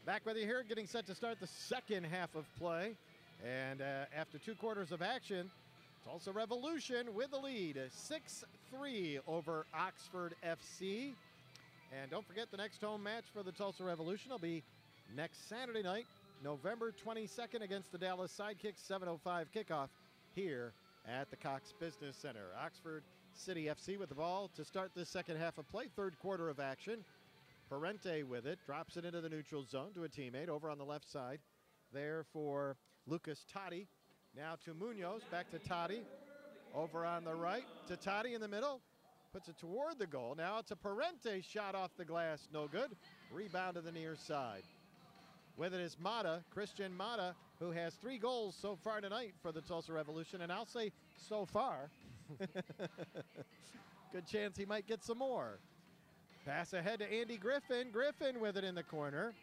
Back with you here, getting set to start the second half of play. And after 2 quarters of action, Tulsa Revolution with the lead, 6-3 over Oxford FC. And don't forget, the next home match for the Tulsa Revolution will be next Saturday night, November 22nd, against the Dallas Sidekicks, 7:05 kickoff here at the Cox Business Center. Oxford City FC with the ball to start this second half of play, third quarter of action. Parente with it, drops it into the neutral zone to a teammate over on the left side. There for Lucas Totti. Now to Munoz, back to Totti. Over on the right to Totti in the middle. Puts it toward the goal. Now to Parente, shot off the glass, no good. Rebound to the near side. With it is Mata, Christian Mata, who has 3 goals so far tonight for the Tulsa Revolution. And I'll say so far. Good chance he might get some more. Pass ahead to Andy Griffin. Griffin with it in the corner.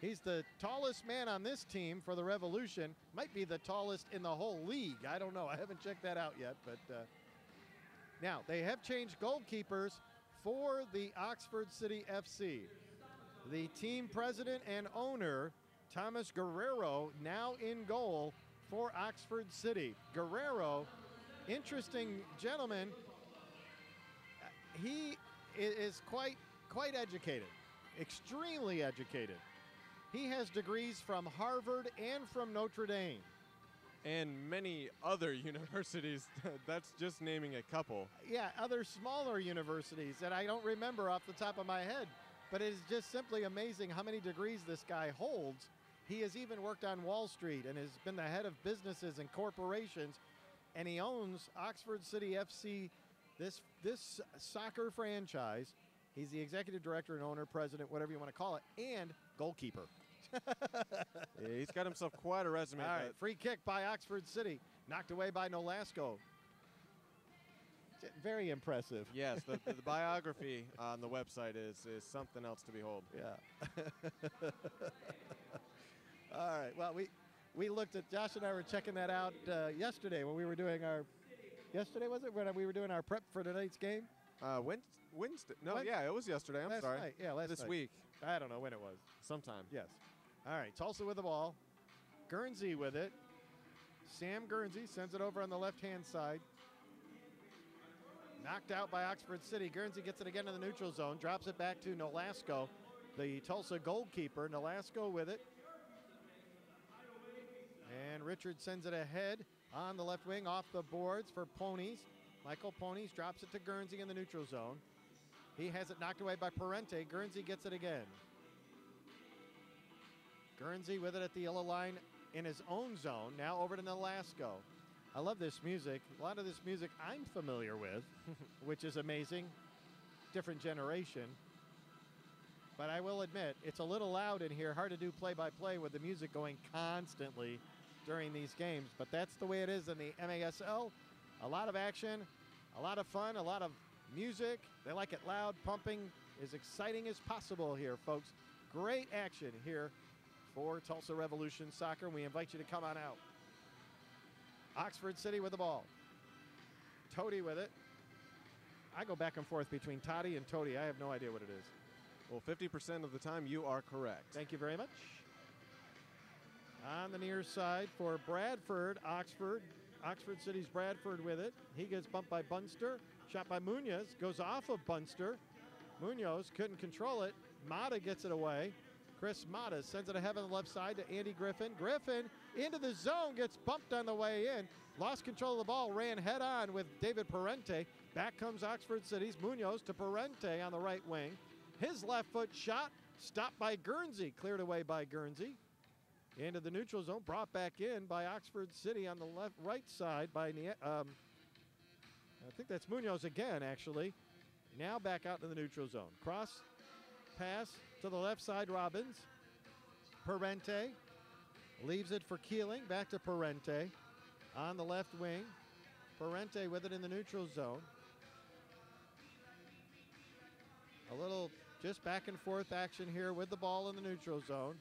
He's the tallest man on this team for the Revolution. Might be the tallest in the whole league. I don't know. I haven't checked that out yet. But now, they have changed goalkeepers for the Oxford City FC. The team president and owner, Thomas Guerrero, now in goal for Oxford City. Guerrero, interesting gentleman. He is quite educated, extremely educated. He has degrees from Harvard and from Notre Dame. And many other universities. That's just naming a couple. Yeah, other smaller universities that I don't remember off the top of my head. But it is just simply amazing how many degrees this guy holds. He has even worked on Wall Street and has been the head of businesses and corporations. And he owns Oxford City FC, this soccer franchise. He's the executive director and owner, president, whatever you want to call it, and goalkeeper. Yeah, he's got himself quite a resume. All right, free kick by Oxford City, knocked away by Nolasco. Very impressive. Yes, the biography on the website is something else to behold. Yeah. All right, well, we looked at, Josh and I were checking that out yesterday when we were doing our, yesterday was it, when we were doing our prep for tonight's game? Wednesday. No, yeah, it was yesterday. I'm sorry. Night. Yeah, last this night. week. I don't know when it was. Sometime. Yes. All right, Tulsa with the ball. Guernsey with it. Sam Guernsey sends it over on the left-hand side. Knocked out by Oxford City. Guernsey gets it again in the neutral zone. Drops it back to Nolasco, the Tulsa goalkeeper. Nolasco with it. And Richard sends it ahead on the left wing off the boards for Ponies. Michael Ponies drops it to Guernsey in the neutral zone. He has it knocked away by Parente. Guernsey gets it again. Guernsey with it at the yellow line in his own zone. Now over to Nolasco. I love this music. A lot of this music I'm familiar with, which is amazing. Different generation. But I will admit, it's a little loud in here. Hard to do play-by-play with the music going constantly during these games. But that's the way it is in the MASL. A lot of action, a lot of fun, a lot of music. They like it loud, pumping, as exciting as possible here, folks. Great action here for Tulsa Revolution Soccer. We invite you to come on out. Oxford City with the ball. Totti with it. I go back and forth between Totti and Totti. I have no idea what it is. Well, 50% of the time you are correct. Thank you very much. On the near side for Bradford, Oxford City's Bradford with it. He gets bumped by Bunster. Shot by Munoz. Goes off of Bunster. Munoz couldn't control it. Mata gets it away. Chris Mata sends it ahead on the left side to Andy Griffin. Griffin into the zone, gets bumped on the way in. Lost control of the ball, ran head on with David Parente. Back comes Oxford City's Munoz to Parente on the right wing. His left foot shot, stopped by Guernsey, cleared away by Guernsey. Into the neutral zone, brought back in by Oxford City on the right side by, I think that's Munoz again, actually. Now back out to the neutral zone. Cross pass to the left side, Robbins. Parente leaves it for Keeling, back to Parente on the left wing. Parente with it in the neutral zone. A little just back and forth action here with the ball in the neutral zone.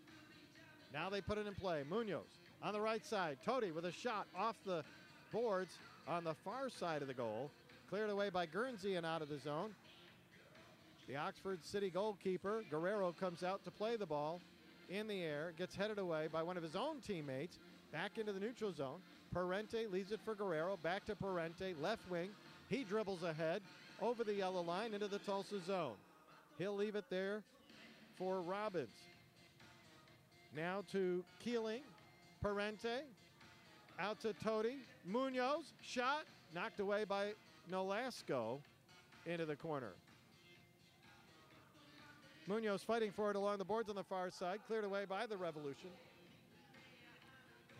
Now they put it in play. Munoz on the right side. Totti with a shot off the boards on the far side of the goal. Cleared away by Guernsey and out of the zone. The Oxford City goalkeeper, Guerrero, comes out to play the ball in the air, gets headed away by one of his own teammates, back into the neutral zone. Parente leaves it for Guerrero, back to Parente, left wing. He dribbles ahead, over the yellow line, into the Tulsa zone. He'll leave it there for Robbins. Now to Keeling, Parente, out to Toti, Munoz, shot, knocked away by Nolasco into the corner. Munoz fighting for it along the boards on the far side, cleared away by the Revolution.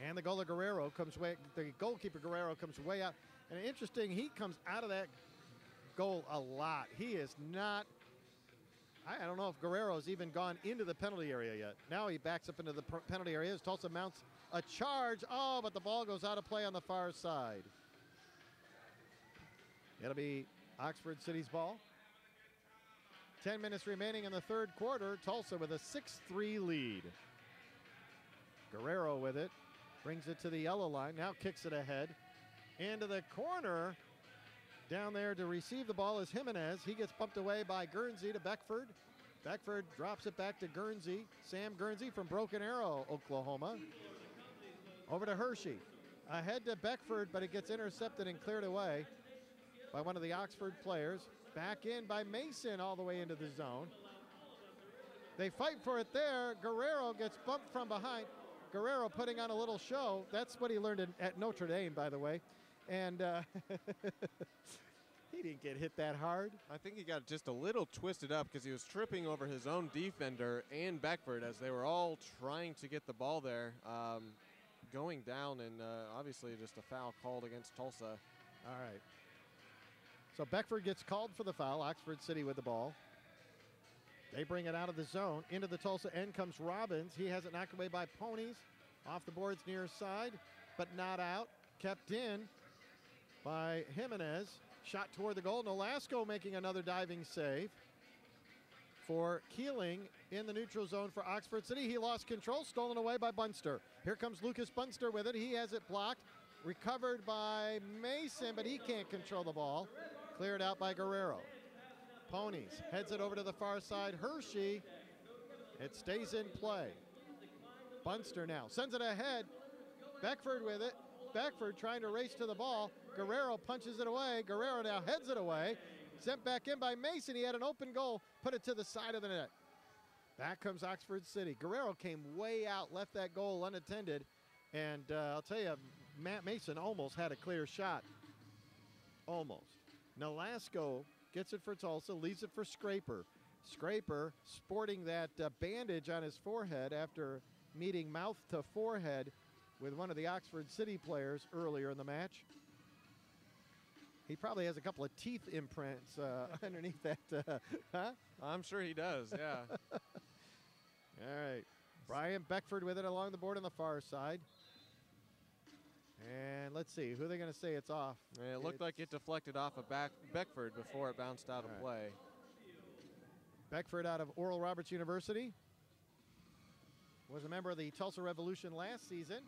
And the goal of Guerrero comes way, the goalkeeper Guerrero comes way out. And interesting, he comes out of that goal a lot. He is not, I don't know if Guerrero's even gone into the penalty area yet. Now he backs up into the penalty area as Tulsa mounts a charge. Oh, but the ball goes out of play on the far side. It'll be Oxford City's ball. 10 minutes remaining in the third quarter. Tulsa with a 6-3 lead. Guerrero with it. Brings it to the yellow line. Now kicks it ahead. Into the corner. Down there to receive the ball is Jimenez. He gets bumped away by Guernsey to Beckford. Beckford drops it back to Guernsey. Sam Guernsey from Broken Arrow, Oklahoma. Over to Hershey. Ahead to Beckford, but it gets intercepted and cleared away by one of the Oxford players. Back in by Mason all the way into the zone. They fight for it there. Guerrero gets bumped from behind. Guerrero putting on a little show. That's what he learned at Notre Dame, by the way. And he didn't get hit that hard. I think he got just a little twisted up because he was tripping over his own defender and Beckford as they were all trying to get the ball there. Going down, and obviously just a foul called against Tulsa. All right. So Beckford gets called for the foul. Oxford City with the ball. They bring it out of the zone. Into the Tulsa end comes Robbins. He has it knocked away by Ponies. Off the boards near side, but not out. Kept in by Jimenez. Shot toward the goal. Nolasco making another diving save for Keeling in the neutral zone for Oxford City. He lost control, stolen away by Bunster. Here comes Lucas Bunster with it. He has it blocked. Recovered by Mason, but he can't control the ball. Cleared out by Guerrero. Ponies heads it over to the far side. Hershey, it stays in play. Bunster now sends it ahead. Beckford with it. Beckford trying to race to the ball. Guerrero punches it away. Guerrero now heads it away. Sent back in by Mason. He had an open goal. Put it to the side of the net. Back comes Oxford City. Guerrero came way out, left that goal unattended. And I'll tell you, Matt Mason almost had a clear shot. Almost. Nolasco gets it for Tulsa, leaves it for Scraper. Scraper sporting that bandage on his forehead after meeting mouth to forehead with one of the Oxford City players earlier in the match. He probably has a couple of teeth imprints underneath that. Huh? I'm sure he does, yeah. All right. Brian Beckford with it along the board on the far side. And let's see, who are they going to say it's off? It looked like it deflected off of Beckford before it bounced out of play. Beckford out of Oral Roberts University. Was a member of the Tulsa Revolution last season.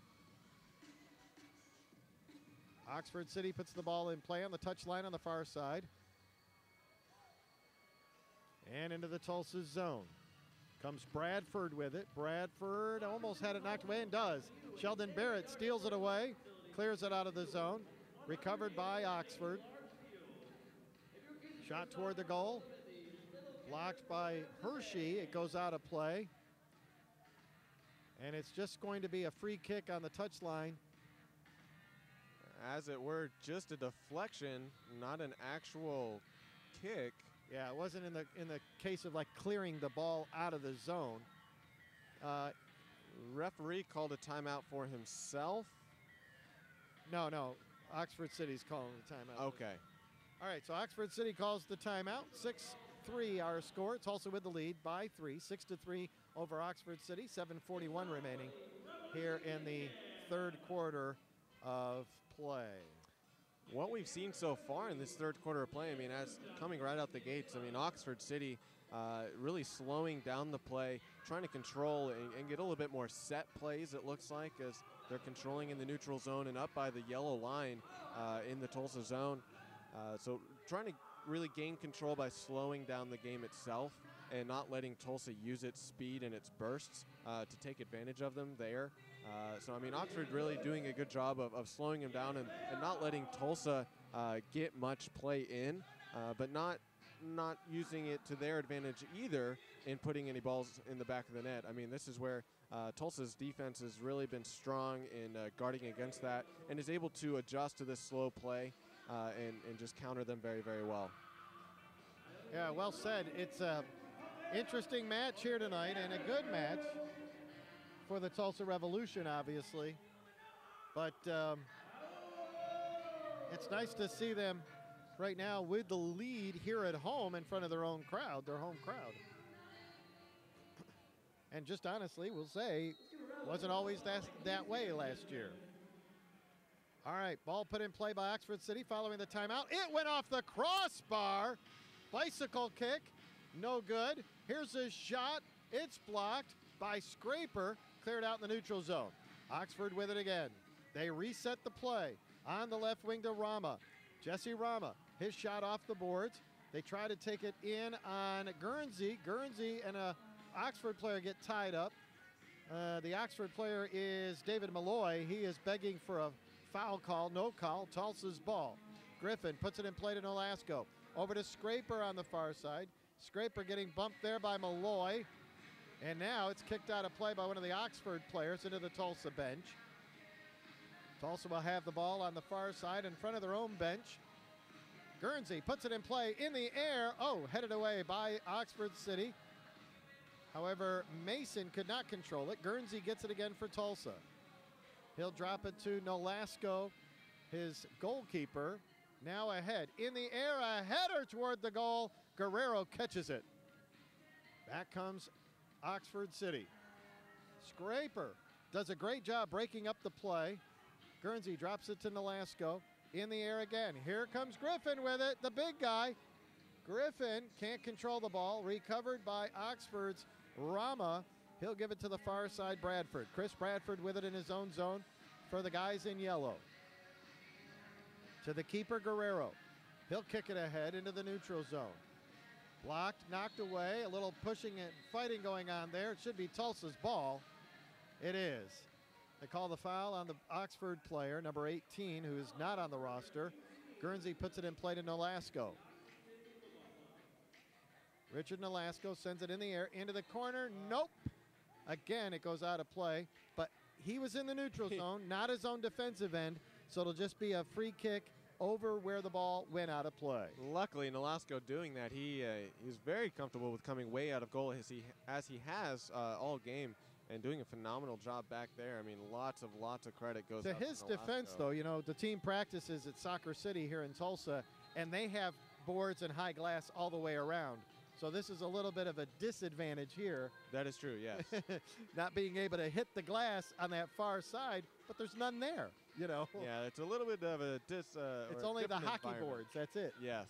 Oxford City puts the ball in play on the touchline on the far side. And into the Tulsa zone. Comes Bradford with it. Bradford almost had it knocked away and does. Sheldon Barrett steals it away. Clears it out of the zone. Recovered by Oxford. Shot toward the goal. Blocked by Hershey. It goes out of play. And it's just going to be a free kick on the touchline. As it were, just a deflection, not an actual kick. Yeah, it wasn't in the case of like clearing the ball out of the zone. Referee called a timeout for himself. No. Oxford City's calling the timeout. Okay. All right, so Oxford City calls the timeout. 6-3 our score. It's also with the lead by 3. 6-3 over Oxford City. 7:41 remaining here in the third quarter of play. What we've seen so far in this third quarter of play, I mean, as coming right out the gates, I mean, Oxford City really slowing down the play, trying to control and get a little bit more set plays, it looks like, as they're controlling in the neutral zone and up by the yellow line in the Tulsa zone. So trying to really gain control by slowing down the game itself. and not letting Tulsa use its speed and its bursts to take advantage of them there. So, I mean, Oxford really doing a good job of slowing him down and not letting Tulsa get much play in, but not using it to their advantage either in putting any balls in the back of the net. I mean, this is where Tulsa's defense has really been strong in guarding against that and is able to adjust to this slow play and just counter them very, very well. Yeah, well said. It's a interesting match here tonight and a good match for the Tulsa Revolution, obviously. But it's nice to see them right now with the lead here at home in front of their own crowd, their home crowd. And just honestly, we'll say, wasn't always that way last year. All right, ball put in play by Oxford City following the timeout. It went off the crossbar. Bicycle kick, no good. Here's a shot. It's blocked by Scraper, cleared out in the neutral zone. Oxford with it again. They reset the play on the left wing to Rama. Jesse Rama, his shot off the boards. They try to take it in on Guernsey. Guernsey and a Oxford player get tied up. The Oxford player is David Malloy. He is begging for a foul call, no call. Tulsa's ball. Griffin puts it in play to Nolasco. Over to Scraper on the far side. Scraper getting bumped there by Malloy. And now it's kicked out of play by one of the Oxford players into the Tulsa bench. Tulsa will have the ball on the far side in front of their own bench. Guernsey puts it in play in the air. Oh, headed away by Oxford City. However, Mason could not control it. Guernsey gets it again for Tulsa. He'll drop it to Nolasco, his goalkeeper. Now ahead. In the air, a header toward the goal. Guerrero catches it. Back comes Oxford City. Scraper does a great job breaking up the play. Guernsey drops it to Nolasco. In the air again. Here comes Griffin with it, the big guy. Griffin can't control the ball. Recovered by Oxford's Rama. He'll give it to the far side, Bradford. Chris Bradford with it in his own zone for the guys in yellow. To the keeper, Guerrero. He'll kick it ahead into the neutral zone. Blocked, knocked away. A little pushing and fighting going on there. It should be Tulsa's ball. It is. They call the foul on the Oxford player, number 18, who is not on the roster. Guernsey puts it in play to Nolasco. Richard Nolasco sends it in the air into the corner. Nope. Again, it goes out of play. But he was in the neutral zone, not his own defensive end. So it'll just be a free kick over where the ball went out of play. Luckily, Nolasco doing that, he's very comfortable with coming way out of goal as he has all game and doing a phenomenal job back there. I mean, lots of credit goes to out his to defense, though. You know, the team practices at Soccer City here in Tulsa, and they have boards and high glass all the way around. So this is a little bit of a disadvantage here. That is true, yes. Not being able to hit the glass on that far side, but there's none there, you know. Yeah, it's a little bit of a it's only the hockey boards, that's it. Yes.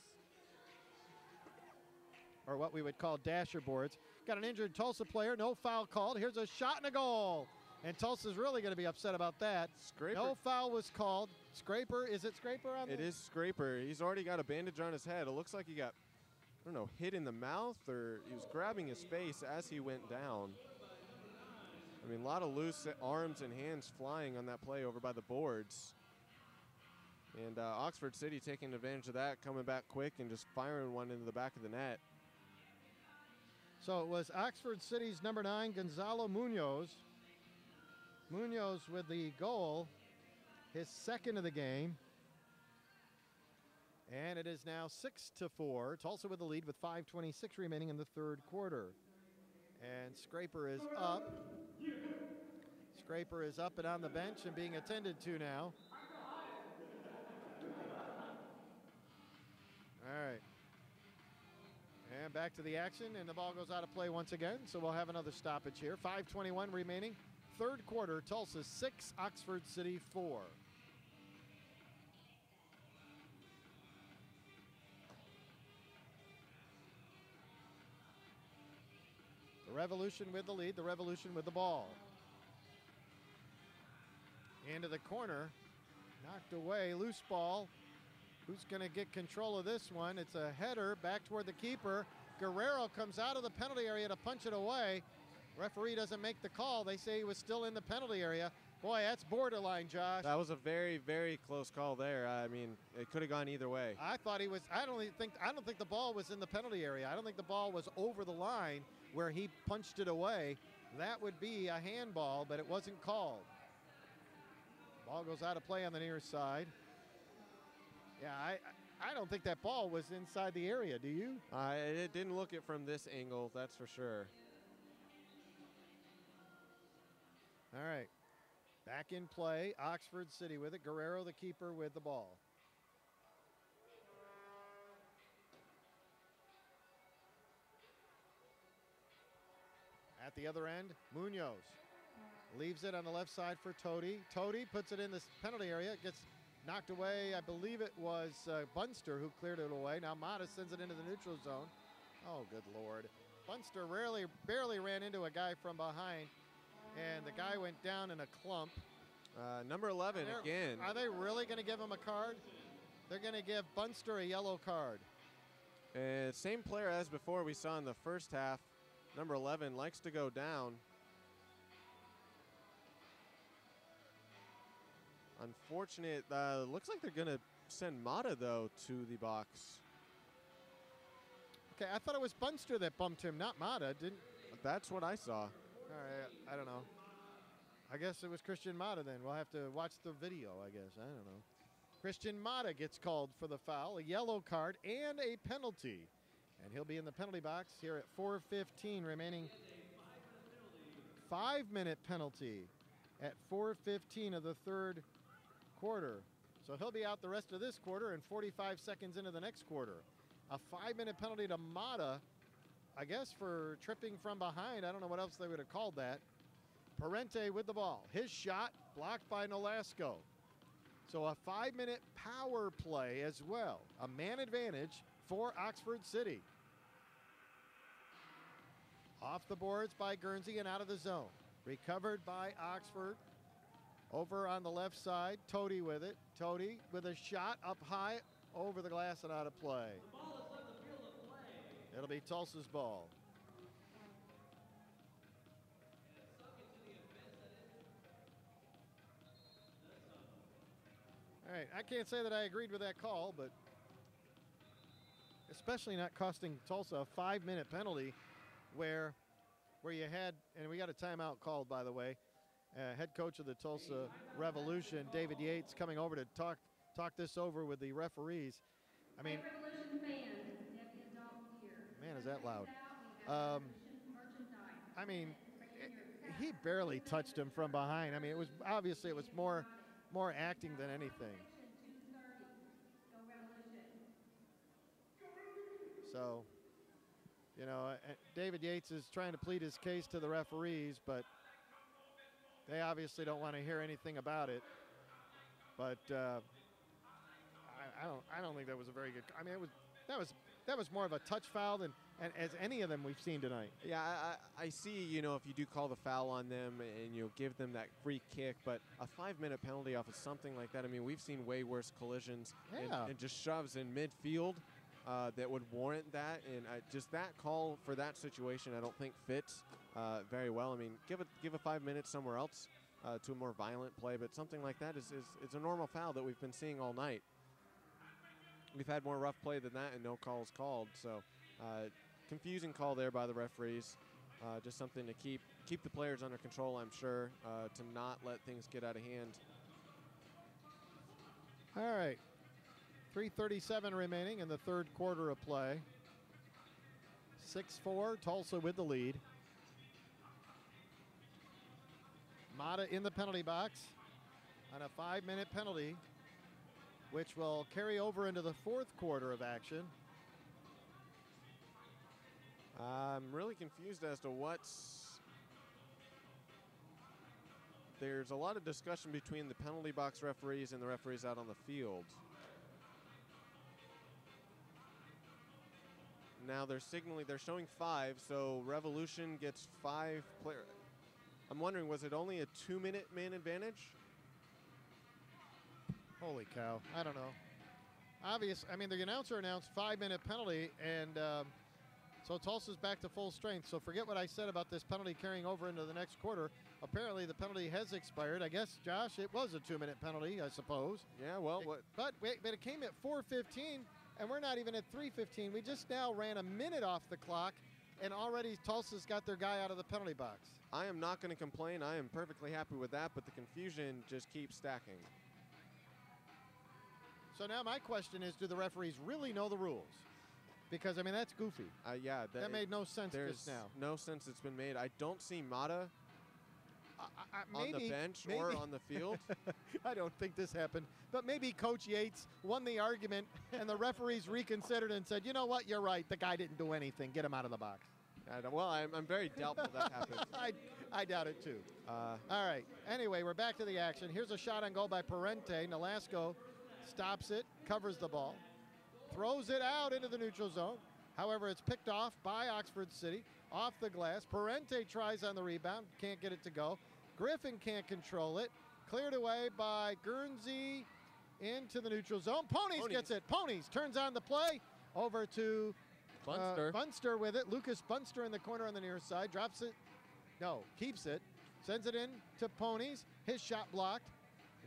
Or what we would call dasher boards. Got an injured Tulsa player, no foul called. Here's a shot and a goal. And Tulsa's really going to be upset about that. Scraper. No foul was called. Scraper, is it Scraper on It is Scraper. He's already got a bandage on his head. It looks like he got, I don't know, hit in the mouth, or he was grabbing his face as he went down. I mean, a lot of loose arms and hands flying on that play over by the boards. And Oxford City taking advantage of that, coming back quick and just firing one into the back of the net. So it was Oxford City's number 9, Gonzalo Munoz. Munoz with the goal, his second of the game. And it is now 6-4. Tulsa with the lead with 5:26 remaining in the third quarter. And Scraper is up. Scraper is up and on the bench and being attended to now. All right. And back to the action, and the ball goes out of play once again, so we'll have another stoppage here. 5:21 remaining. Third quarter, Tulsa 6, Oxford City 4. The Revolution with the lead, the Revolution with the ball. Into the corner, knocked away, loose ball. Who's going to get control of this one? It's a header back toward the keeper. Guerrero comes out of the penalty area to punch it away. Referee doesn't make the call. They say he was still in the penalty area. Boy, that's borderline, Josh. That was a very, very close call there. I mean, it could have gone either way. I thought he was. I don't think the ball was in the penalty area. I don't think the ball was over the line where he punched it away. That would be a handball, but it wasn't called. Ball goes out of play on the near side. Yeah, I don't think that ball was inside the area. Do you? It didn't look it from this angle, that's for sure. All right. Back in play, Oxford City with it. Guerrero, the keeper, with the ball. At the other end, Munoz leaves it on the left side for Toti. Toti puts it in the penalty area. It gets knocked away. I believe it was Bunster who cleared it away. Now Mata sends it into the neutral zone. Oh, good Lord. Bunster barely ran into a guy from behind, and the guy went down in a clump. Number 11 again. Are they really going to give him a card? They're going to give Bunster a yellow card. Same player as before we saw in the first half. Number 11 likes to go down. Unfortunate. Looks like they're going to send Mata, though, to the box. Okay, I thought it was Bunster that bumped him, not Mata. That's what I saw. All right, I don't know. I guess it was Christian Mata then. We'll have to watch the video, I guess. I don't know. Christian Mata gets called for the foul, a yellow card, and a penalty. And he'll be in the penalty box here at 4:15 remaining. 5-minute penalty at 4:15 of the third quarter. So he'll be out the rest of this quarter and 45 seconds into the next quarter. A 5-minute penalty to Mata, I guess for tripping from behind. I don't know what else they would have called that. Parente with the ball. His shot blocked by Nolasco. So a 5-minute power play as well. A man advantage for Oxford City. Off the boards by Guernsey and out of the zone. Recovered by Oxford. Over on the left side, Toti with it. Toti with a shot up high over the glass and out of play. It'll be Tulsa's ball. All right, I can't say that I agreed with that call, but especially not costing Tulsa a 5-minute penalty where you had, and we got a timeout called, by the way. Head coach of the Tulsa Revolution, David Yates, coming over to talk this over with the referees. I mean, man, is that loud? I mean, he barely touched him from behind. I mean, it was obviously it was more acting than anything. So, you know, David Yates is trying to plead his case to the referees, but they obviously don't want to hear anything about it. But I don't think that was a very good. I mean, that was more of a touch foul than as any of them we've seen tonight. Yeah, I see, you know, if you do call the foul on them and you give them that free kick, but a 5-minute penalty off of something like that, I mean, we've seen way worse collisions and just shoves in midfield that would warrant that. And just that call for that situation I don't think fits very well. I mean, give a 5 minutes somewhere else to a more violent play, but something like that is a normal foul that we've been seeing all night. We've had more rough play than that and no calls called. So confusing call there by the referees. Just something to keep the players under control, I'm sure, to not let things get out of hand. All right. 3:37 remaining in the third quarter of play. 6-4, Tulsa with the lead. Mata in the penalty box on a 5-minute penalty, which will carry over into the fourth quarter of action. I'm really confused as to there's a lot of discussion between the penalty box referees and the referees out on the field. Now they're showing 5, so Revolution gets 5 players. I'm wondering, was it only a 2-minute man advantage? Holy cow, I don't know. I mean, the announcer announced 5-minute penalty, and So Tulsa's back to full strength. So forget what I said about this penalty carrying over into the next quarter. Apparently the penalty has expired. I guess, Josh, it was a 2-minute penalty, I suppose. Yeah, well, But it came at 4:15, and we're not even at 3:15. We just now ran a minute off the clock, and already Tulsa's got their guy out of the penalty box. I am not going to complain. I am perfectly happy with that, but the confusion just keeps stacking. So now my question is, do the referees really know the rules? Because, I mean, that's goofy. Yeah. That made no sense just now. There's no sense it's been made. I don't see Mata on the bench or on the field. I don't think this happened. But maybe Coach Yates won the argument, and the referees reconsidered and said, you know what, you're right. The guy didn't do anything. Get him out of the box. Well, I'm very doubtful that happened. I doubt it, too. All right. Anyway, we're back to the action. Here's a shot on goal by Parente. Nolasco stops it, covers the ball, throws it out into the neutral zone. However, it's picked off by Oxford City, off the glass. Parente tries on the rebound, can't get it to go. Griffin can't control it. Cleared away by Guernsey into the neutral zone. Ponies gets it. Ponies turns on the play. Over to Bunster with it. Lucas Bunster in the corner on the near side. Drops it. No, keeps it. Sends it in to Ponies. His shot blocked.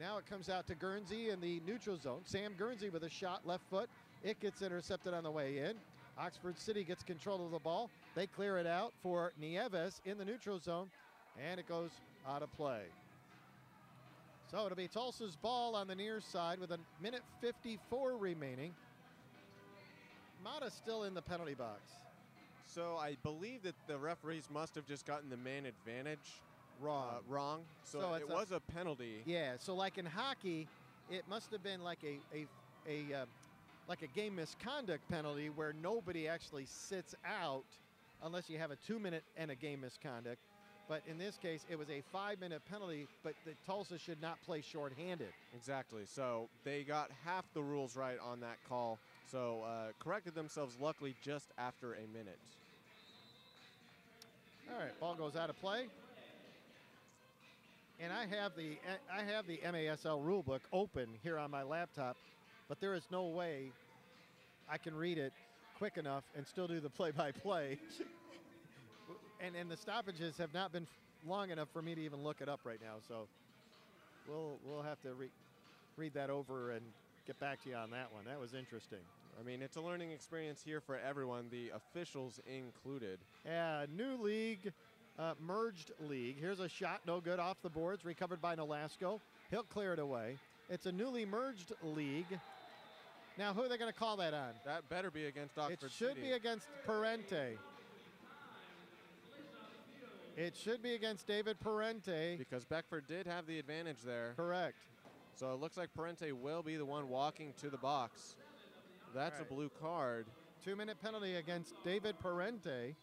Now it comes out to Guernsey in the neutral zone. Sam Guernsey with a shot, left foot. It gets intercepted on the way in. Oxford City gets control of the ball. They clear it out for Nieves in the neutral zone, and it goes out of play. So it'll be Tulsa's ball on the near side with a minute 54 remaining. Mata's still in the penalty box. So I believe that the referees must have just gotten the man advantage wrong. So it was a penalty. Yeah, so like in hockey, it must have been like a game misconduct penalty where nobody actually sits out unless you have a 2-minute and a game misconduct. But in this case, it was a 5-minute penalty, but the Tulsa should not play shorthanded. Exactly. So they got half the rules right on that call. So corrected themselves, luckily, just after a minute. All right, ball goes out of play. And I have the MASL rulebook open here on my laptop, but there is no way I can read it quick enough and still do the play-by-play. And the stoppages have not been long enough for me to even look it up right now. So we'll have to read that over and get back to you on that one. That was interesting. I mean, it's a learning experience here for everyone, the officials included. Yeah, new league, merged league. Here's a shot, no good, off the boards, recovered by Nolasco. He'll clear it away. It's a newly merged league. Now, who are they going to call that on? That better be against Oxford City. It should be against Parente. It should be against David Parente. Because Beckford did have the advantage there. Correct. So it looks like Parente will be the one walking to the box. That's a blue card. 2-minute penalty against David Parente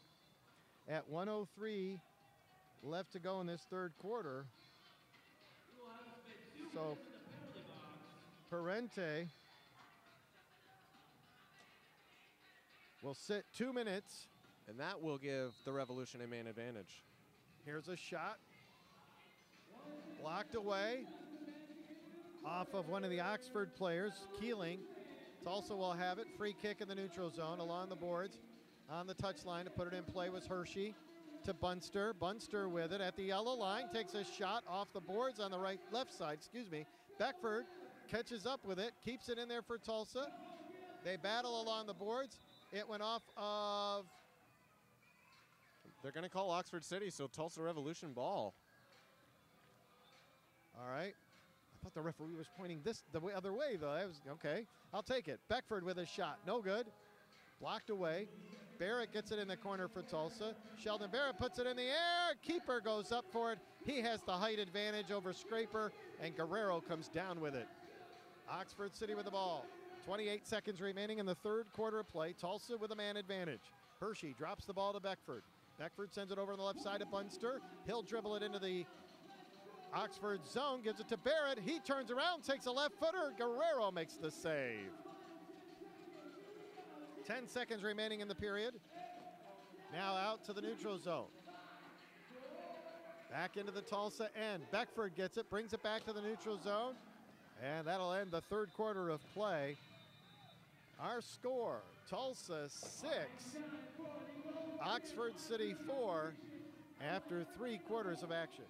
at 1:03 left to go in this third quarter. So Parente will sit 2 minutes. And that will give the Revolution a man advantage. Here's a shot. Blocked away off of one of the Oxford players, Keeling. Tulsa will have it. Free kick in the neutral zone along the boards. On the touchline to put it in play was Hershey to Bunster. Bunster with it at the yellow line. Takes a shot off the boards on the left side. Beckford catches up with it. Keeps it in there for Tulsa. They battle along the boards. It went off of... They're going to call Oxford City, so Tulsa Revolution ball. All right. I thought the referee was pointing the other way, though. That was okay. I'll take it. Beckford with a shot. No good. Blocked away. Barrett gets it in the corner for Tulsa. Sheldon Barrett puts it in the air. Keeper goes up for it. He has the height advantage over Scraper, and Guerrero comes down with it. Oxford City with the ball. 28 seconds remaining in the third quarter of play. Tulsa with a man advantage. Hershey drops the ball to Beckford. Beckford sends it over on the left side to Bunster. He'll dribble it into the Oxford zone, gives it to Barrett. He turns around, takes a left footer. Guerrero makes the save. 10 seconds remaining in the period. Now out to the neutral zone. Back into the Tulsa end. Beckford gets it, brings it back to the neutral zone. And that'll end the third quarter of play. Our score, Tulsa 6, Oxford City 4 after 3 quarters of action.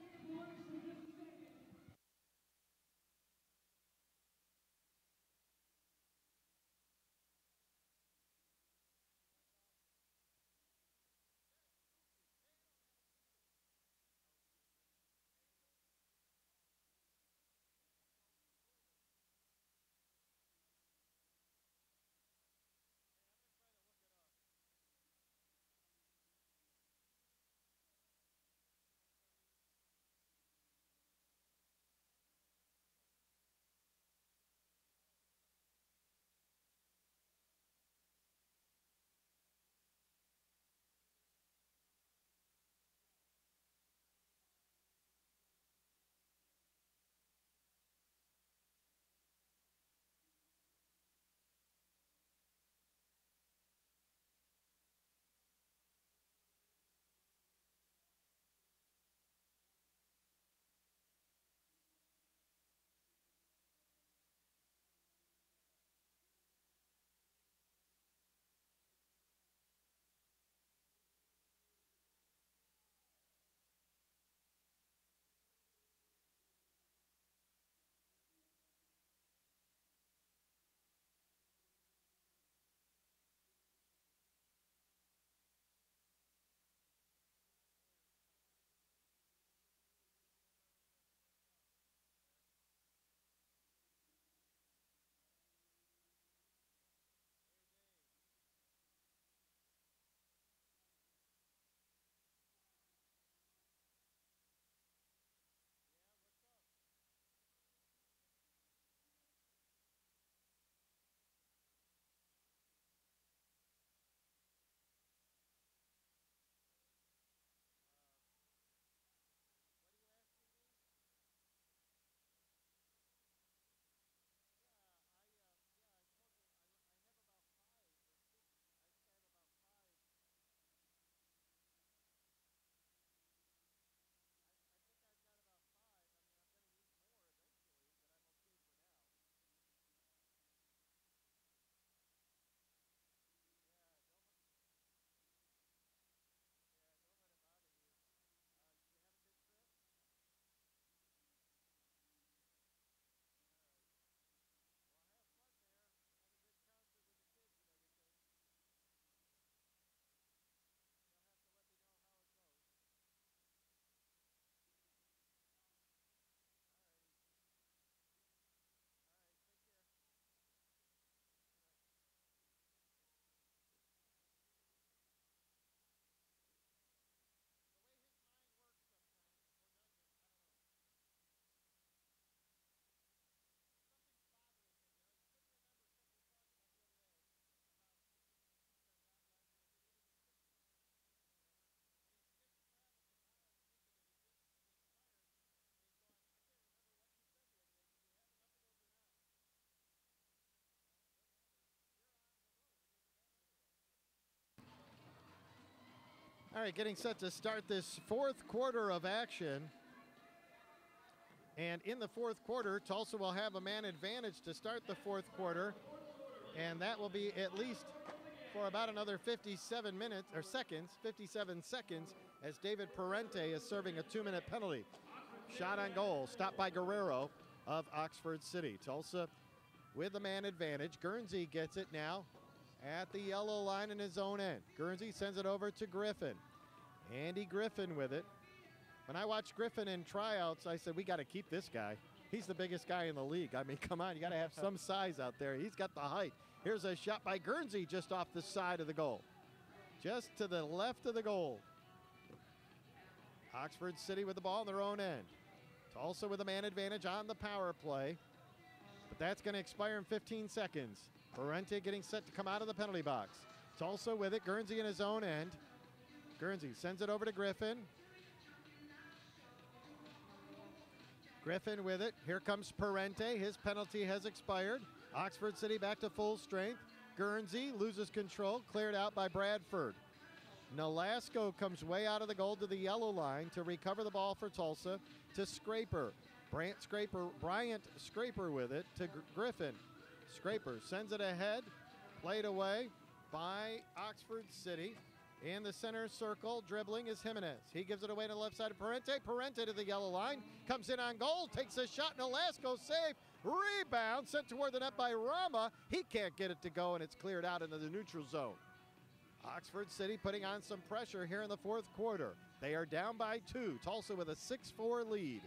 All right, getting set to start this 4th quarter of action. And in the 4th quarter, Tulsa will have a man advantage to start the 4th quarter. And that will be at least for about another 57 seconds, as David Parente is serving a 2-minute penalty. Shot on goal, stopped by Guerrero of Oxford City. Tulsa with the man advantage. Guernsey gets it now at the yellow line in his own end. Guernsey sends it over to Griffin. Andy Griffin with it. When I watched Griffin in tryouts, I said, we got to keep this guy. He's the biggest guy in the league. I mean, come on, you got to have some size out there. He's got the height. Here's a shot by Guernsey just off the side of the goal. Just to the left of the goal. Oxford City with the ball in their own end. Tulsa with a man advantage on the power play. But that's going to expire in 15 seconds. Parente getting set to come out of the penalty box. Tulsa with it. Guernsey in his own end. Guernsey sends it over to Griffin. Griffin with it. Here comes Parente. His penalty has expired. Oxford City back to full strength. Guernsey loses control. Cleared out by Bradford. Nolasco comes way out of the goal to the yellow line to recover the ball for Tulsa to Scraper. Bryant Scraper with it to Griffin. Scraper sends it ahead. Played away by Oxford City. In the center circle, dribbling is Jimenez. He gives it away to the left side of Parente. Parente to the yellow line. Comes in on goal. Takes a shot. Nolasco safe. Rebound sent toward the net by Rama. He can't get it to go, and it's cleared out into the neutral zone. Oxford City putting on some pressure here in the fourth quarter. They are down by 2. Tulsa with a 6-4 lead.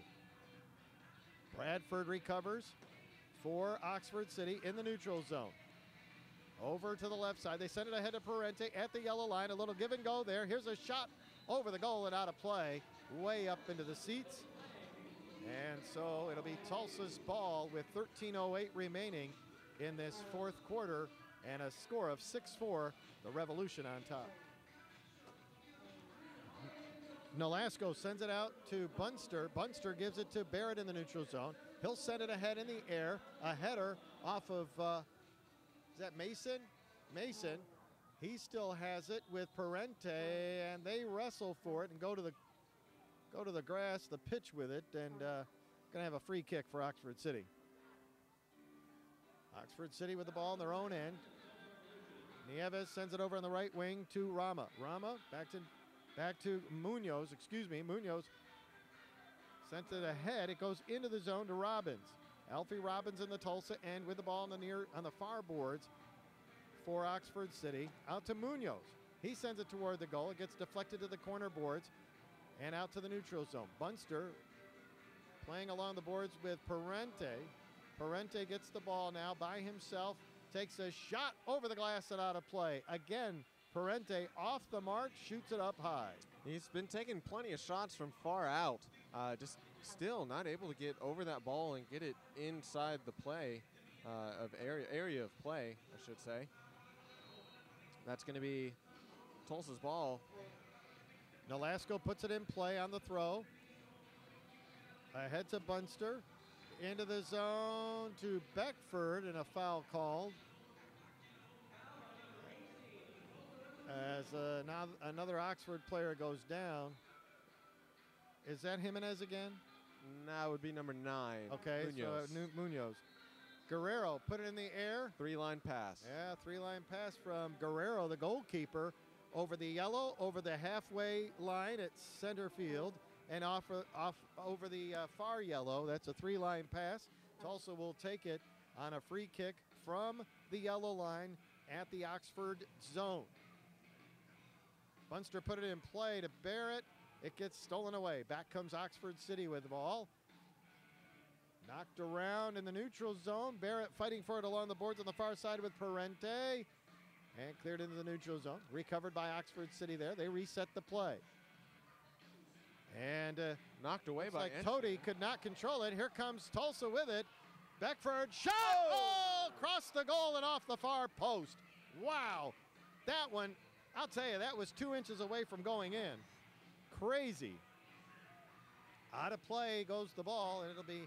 Bradford recovers for Oxford City in the neutral zone. Over to the left side. They send it ahead to Parente at the yellow line. A little give and go there. Here's a shot over the goal and out of play. Way up into the seats. And so it'll be Tulsa's ball with 13:08 remaining in this fourth quarter and a score of 6-4. The Revolution on top. Nolasco sends it out to Bunster. Bunster gives it to Barrett in the neutral zone. He'll send it ahead in the air. A header off of, is that Mason? Mason. He still has it with Parente, and they wrestle for it and go to the grass, the pitch with it, and gonna have a free kick for Oxford City. Oxford City with the ball in their own end. Nieves sends it over on the right wing to Rama. Rama back to Munoz. Munoz sent it ahead. It goes into the zone to Robbins. Alfie Robbins in the Tulsa end with the ball on the far boards for Oxford City. Out to Munoz. He sends it toward the goal. It gets deflected to the corner boards and out to the neutral zone. Bunster playing along the boards with Parente. Parente gets the ball now by himself. Takes a shot over the glass and out of play. Again, Parente off the mark, shoots it up high. He's been taking plenty of shots from far out. Just still not able to get over that ball and get it inside the play area of play, I should say. That's going to be Tulsa's ball. Nolasco puts it in play on the throw. Ahead to Bunster. Into the zone to Beckford, and a foul called. As now another Oxford player goes down. Is that Jimenez again? No, it would be number 9. Okay, Munoz. so Munoz. Guerrero put it in the air. 3-line pass. Yeah, 3-line pass from Guerrero, the goalkeeper, over the yellow, over the halfway line at center field, and off over the far yellow. That's a 3-line pass. Tulsa will take it on a free kick from the yellow line at the Oxford zone. Bunster put it in play to Barrett. It gets stolen away. Back comes Oxford City with the ball. Knocked around in the neutral zone. Barrett fighting for it along the boards on the far side with Parente. And cleared into the neutral zone. Recovered by Oxford City there. They reset the play. And knocked away by Toti could not control it. Here comes Tulsa with it. Beckford shot! Oh! Across the goal and off the far post. Wow. That one, I'll tell you, that was 2 inches away from going in. Crazy. Out of play goes the ball, and it'll be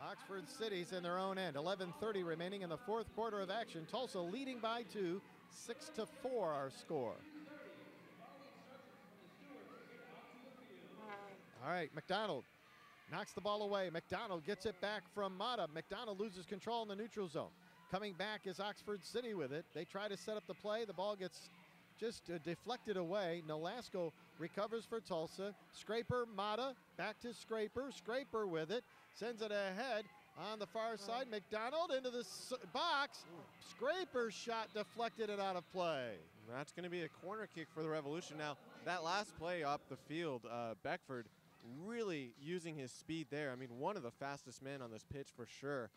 Oxford City's in their own end. 11:30 remaining in the fourth quarter of action. Tulsa leading by 2, 6-4 our score. All right, McDonald knocks the ball away. McDonald gets it back from Mata. McDonald loses control in the neutral zone. Coming back is Oxford City with it. They try to set up the play. The ball gets just deflected away. Nolasco recovers for Tulsa. Scraper, Mata, back to Scraper. Scraper with it. Sends it ahead on the far side. McDonald into the box. Scraper's shot deflected and out of play. That's going to be a corner kick for the Revolution. Now, that last play up the field, Beckford really using his speed there. I mean, one of the fastest men on this pitch for sure.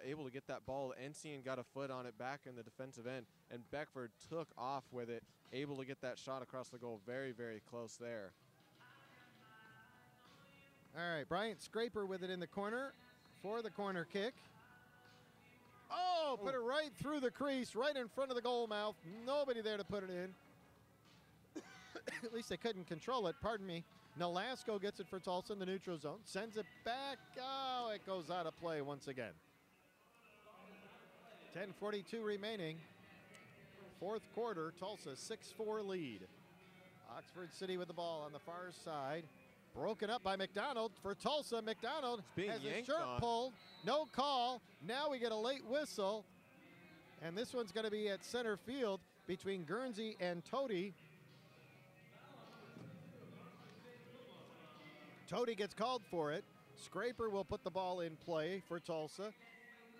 Able to get that ball. Ensign got a foot on it back in the defensive end, and Beckford took off with it, able to get that shot across the goal. Very, very close there. All right, Bryant Scraper with it in the corner for the corner kick. Oh, put it right through the crease, right in front of the goal mouth. Nobody there to put it in. At least they couldn't control it, pardon me. Nolasco gets it for Tulsa in the neutral zone. Sends it back. Oh, it goes out of play once again. 10:42 remaining. Fourth quarter, Tulsa 6-4 lead. Oxford City with the ball on the far side. Broken up by McDonald for Tulsa. McDonald has his shirt pulled. No call. Now we get a late whistle. And this one's going to be at center field between Guernsey and Toti. Tody gets called for it. Scraper will put the ball in play for Tulsa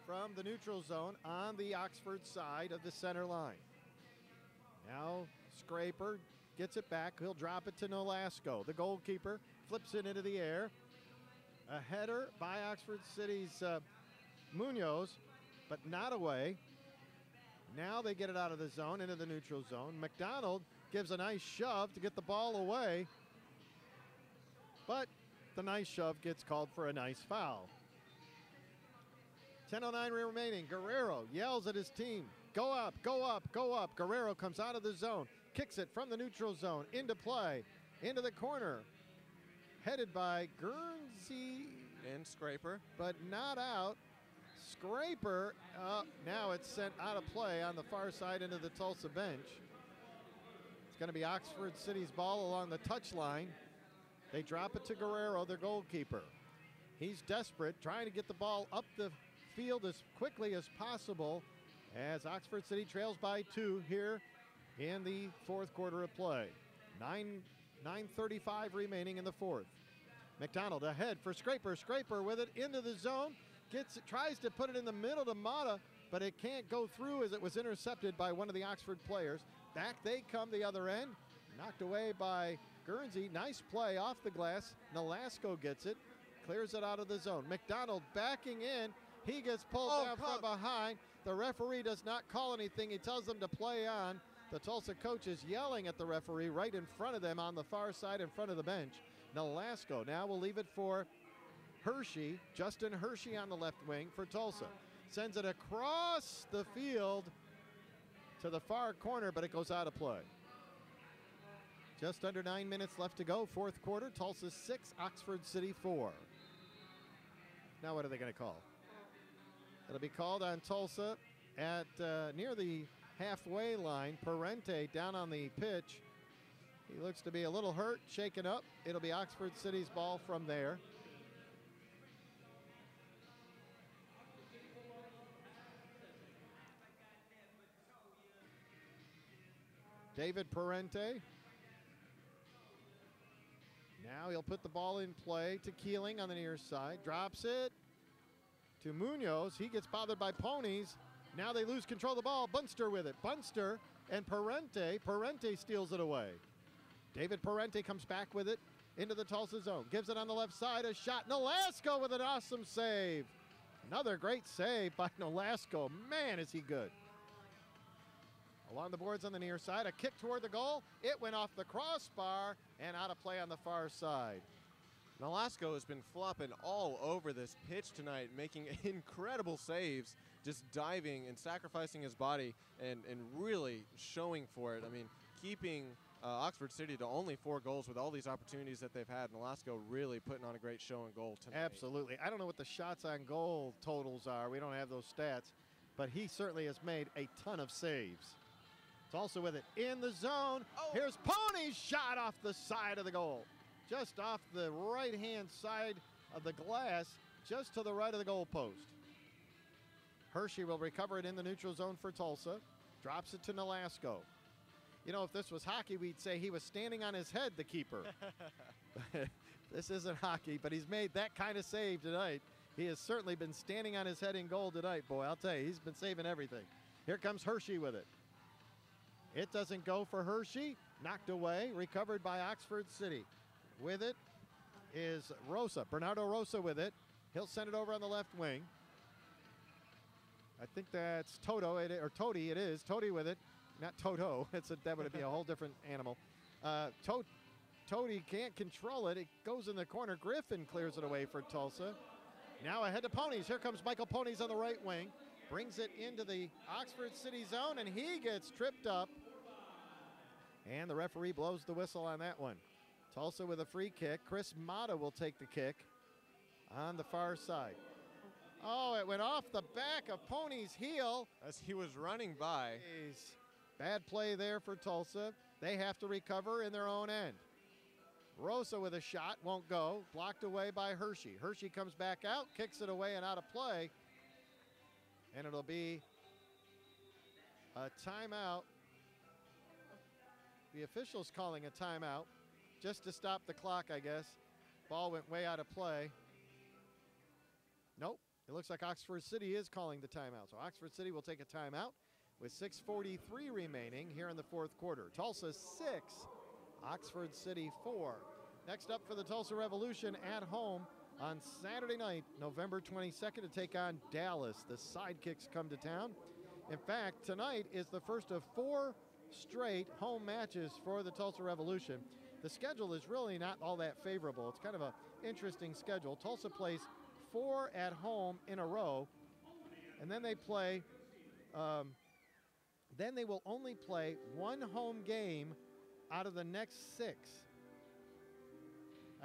from the neutral zone on the Oxford side of the center line. Now Scraper gets it back. He'll drop it to Nolasco. The goalkeeper flips it into the air. A header by Oxford City's Munoz, but not away. Now they get it out of the zone into the neutral zone. McDonald gives a nice shove to get the ball away, but the nice shove gets called for a nice foul. 10:09 remaining. Guerrero yells at his team, go up, go up, go up. Guerrero comes out of the zone, kicks it from the neutral zone into play, into the corner. Headed by Guernsey. And Scraper. But not out. Scraper, now it's sent out of play on the far side into the Tulsa bench. It's going to be Oxford City's ball along the touchline. They drop it to Guerrero, their goalkeeper. He's desperate, trying to get the ball up the field as quickly as possible as Oxford City trails by 2 here in the fourth quarter of play. 9:35 remaining in the fourth. McDonald ahead for Scraper. Scraper with it into the zone. Tries to put it in the middle to Mata, but it can't go through as it was intercepted by one of the Oxford players. Back they come the other end. Knocked away by Guernsey. Nice play off the glass. Nolasco gets it. Clears it out of the zone. McDonald backing in. He gets pulled down from behind. The referee does not call anything. He tells them to play on. The Tulsa coach is yelling at the referee right in front of them on the far side in front of the bench. Nolasco now will leave it for Hershey. Justin Hershey on the left wing for Tulsa. Sends it across the field to the far corner, but it goes out of play. Just under 9 minutes left to go. Fourth quarter. Tulsa 6, Oxford City 4. Now what are they going to call? It'll be called on Tulsa at near the halfway line. Parente down on the pitch. He looks to be a little hurt, shaken up. It'll be Oxford City's ball from there. David Parente. Now he'll put the ball in play to Keeling on the near side. Drops it to Munoz. He gets bothered by ponies. Now they lose control of the ball. Bunster with it. Bunster and Parente. Parente steals it away. David Parente comes back with it into the Tulsa zone. Gives it on the left side. A shot. Nolasco with an awesome save. Another great save by Nolasco. Man, is he good. Along the boards on the near side. A kick toward the goal. It went off the crossbar and out of play on the far side. Nolasco has been flopping all over this pitch tonight, making incredible saves, just diving and sacrificing his body and really showing for it. I mean, keeping Oxford City to only 4 goals with all these opportunities that they've had. Nolasco really putting on a great show and goal tonight. Absolutely. I don't know what the shots on goal totals are. We don't have those stats, but he certainly has made a ton of saves. It's also with it in the zone. Oh. Here's Pony's shot off the side of the goal. Just off the right-hand side of the glass, just to the right of the goal post. Hershey will recover it in the neutral zone for Tulsa. Drops it to Nolasco. You know, if this was hockey, we'd say he was standing on his head, the keeper. This isn't hockey, but he's made that kind of save tonight. He has certainly been standing on his head in goal tonight, boy. I'll tell you, he's been saving everything. Here comes Hershey with it. It doesn't go for Hershey. Knocked away, recovered by Oxford City. With it is Rosa. Bernardo Rosa with it. He'll send it over on the left wing. I think that's Toto, or Tody it is. Tody with it. Not Toto. That would be a whole different animal. Tody can't control it. It goes in the corner. Griffin clears it away for Tulsa. Now ahead to Ponies. Here comes Michael Ponies on the right wing. Brings it into the Oxford City zone, and he gets tripped up. And the referee blows the whistle on that one. Tulsa with a free kick. Chris Mata will take the kick on the far side. Oh, it went off the back of Pony's heel. As he was running by. Bad play there for Tulsa. They have to recover in their own end. Rosa with a shot, won't go. Blocked away by Hershey. Hershey comes back out, kicks it away and out of play. And it'll be a timeout. The official's calling a timeout just to stop the clock, I guess. Ball went way out of play. Nope. It looks like Oxford City is calling the timeout. So Oxford City will take a timeout with 6:43 remaining here in the fourth quarter. Tulsa 6, Oxford City 4. Next up for the Tulsa Revolution at home on Saturday night, November 22nd, to take on Dallas. The Sidekicks come to town. In fact, tonight is the first of 4 straight home matches for the Tulsa Revolution. The schedule is really not all that favorable. It's kind of an interesting schedule. Tulsa plays 4 at home in a row, and then they play, then they will only play 1 home game out of the next 6.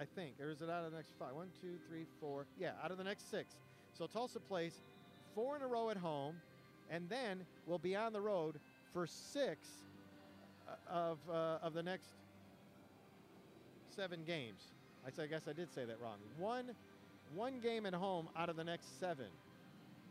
I think. Or is it out of the next 5? 1, 2, 3, 4. Yeah, out of the next 6. So Tulsa plays 4 in a row at home, and then will be on the road for 6 of the next 7 games. I guess I did say that wrong. One game at home out of the next 7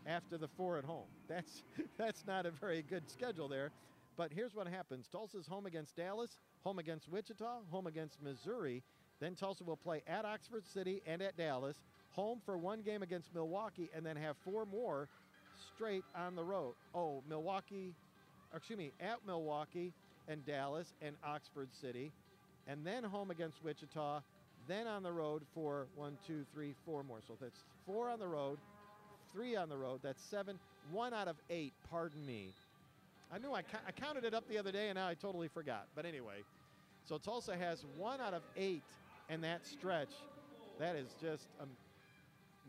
after the 4 at home. That's not a very good schedule there. But here's what happens. Tulsa's home against Dallas, home against Wichita, home against Missouri. Then Tulsa will play at Oxford City and at Dallas, home for 1 game against Milwaukee, and then have 4 more straight on the road. At Milwaukee and Dallas and Oxford City, and then home against Wichita, then on the road for 1, 2, 3, 4 more. So that's 4 on the road, 3 on the road. That's 7, 1 out of 8, pardon me. I knew I counted it up the other day, and now I totally forgot. But anyway, so Tulsa has 1 out of 8 in that stretch. That is just a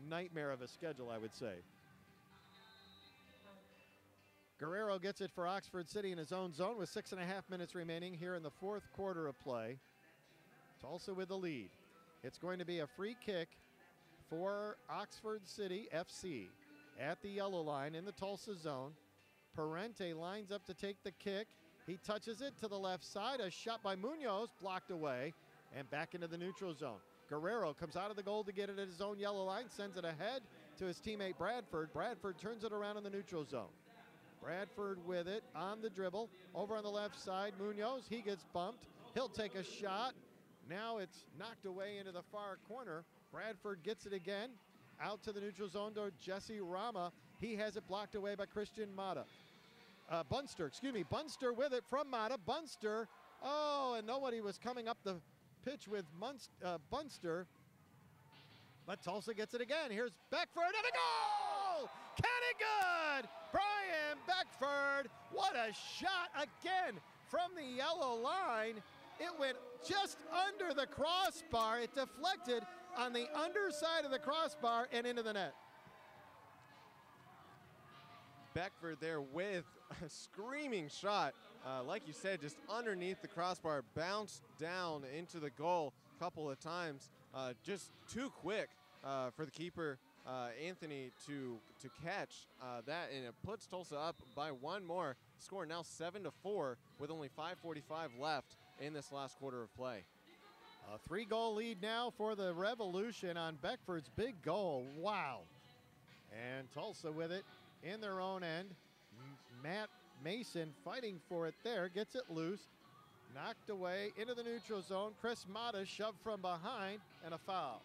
nightmare of a schedule, I would say. Guerrero gets it for Oxford City in his own zone with 6.5 minutes remaining here in the fourth quarter of play. Tulsa with the lead. It's going to be a free kick for Oxford City FC at the yellow line in the Tulsa zone. Parente lines up to take the kick. He touches it to the left side. A shot by Munoz, blocked away, and back into the neutral zone. Guerrero comes out of the goal to get it at his own yellow line, sends it ahead to his teammate Bradford. Bradford turns it around in the neutral zone. Bradford with it on the dribble. Over on the left side, Munoz, he gets bumped. He'll take a shot. Now it's knocked away into the far corner. Bradford gets it again. Out to the neutral zone to Jesse Rama. He has it blocked away by Christian Mata. Bunster with it from Mata. Bunster, and nobody was coming up the pitch with Bunster. But Tulsa gets it again. Here's Beckford and a goal! Kenny Good! Brian Beckford, what a shot again from the yellow line. It went just under the crossbar. It deflected on the underside of the crossbar and into the net. Beckford there with a screaming shot. Like you said, just underneath the crossbar, bounced down into the goal a couple of times. Just too quick for the keeper, Anthony, to catch that, and it puts Tulsa up by 1 more. Score now 7-4 with only 5:45 left in this last quarter of play. A 3-goal lead now for the Revolution on Beckford's big goal. Wow. And Tulsa with it in their own end. Matt Mason fighting for it there, gets it loose, knocked away into the neutral zone. Chris Mata shoved from behind, and a foul.